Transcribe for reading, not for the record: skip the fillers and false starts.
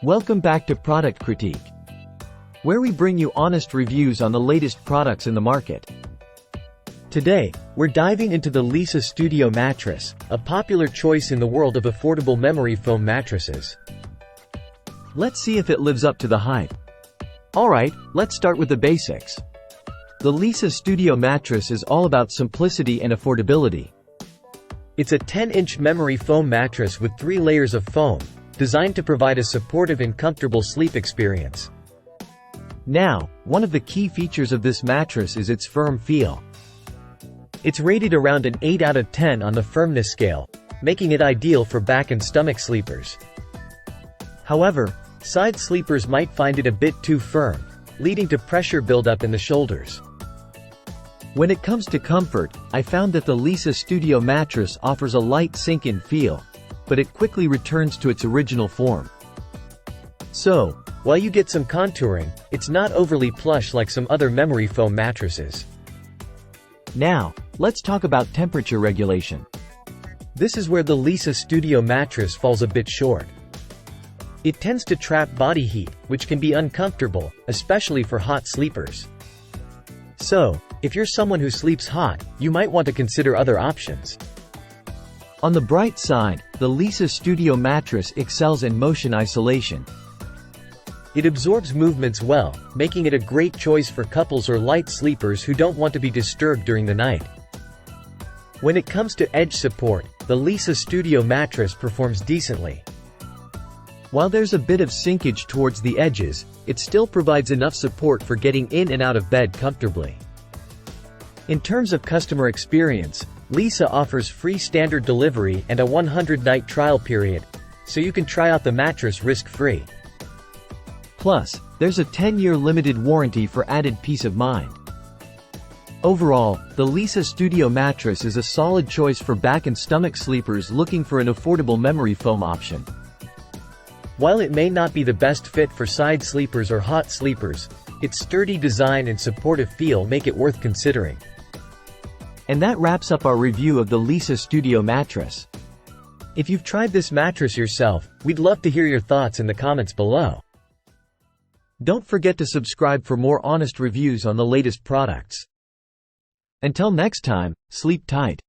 Welcome back to Product Critique, where we bring you honest reviews on the latest products in the market. Today, we're diving into the Leesa Studio mattress, a popular choice in the world of affordable memory foam mattresses. Let's see if it lives up to the hype. Alright, let's start with the basics. The Leesa Studio mattress is all about simplicity and affordability. It's a 10-inch memory foam mattress with 3 layers of foam, designed to provide a supportive and comfortable sleep experience. Now, one of the key features of this mattress is its firm feel. It's rated around an 8 out of 10 on the firmness scale, making it ideal for back and stomach sleepers. However, side sleepers might find it a bit too firm, leading to pressure buildup in the shoulders. When it comes to comfort, I found that the Leesa Studio mattress offers a light sink-in feel, but it quickly returns to its original form. So, while you get some contouring, it's not overly plush like some other memory foam mattresses. Now, let's talk about temperature regulation. This is where the Leesa Studio mattress falls a bit short. It tends to trap body heat, which can be uncomfortable, especially for hot sleepers. So, if you're someone who sleeps hot, you might want to consider other options. On the bright side, the Leesa Studio mattress excels in motion isolation. It absorbs movements well, making it a great choice for couples or light sleepers who don't want to be disturbed during the night. When it comes to edge support, the Leesa Studio mattress performs decently. While there's a bit of sinkage towards the edges, it still provides enough support for getting in and out of bed comfortably. In terms of customer experience, Leesa offers free standard delivery and a 100-night trial period, so you can try out the mattress risk-free. Plus, there's a 10-year limited warranty for added peace of mind. Overall, the Leesa Studio mattress is a solid choice for back and stomach sleepers looking for an affordable memory foam option. While it may not be the best fit for side sleepers or hot sleepers, its sturdy design and supportive feel make it worth considering. And that wraps up our review of the Leesa Studio mattress. If you've tried this mattress yourself, we'd love to hear your thoughts in the comments below. Don't forget to subscribe for more honest reviews on the latest products. Until next time, sleep tight.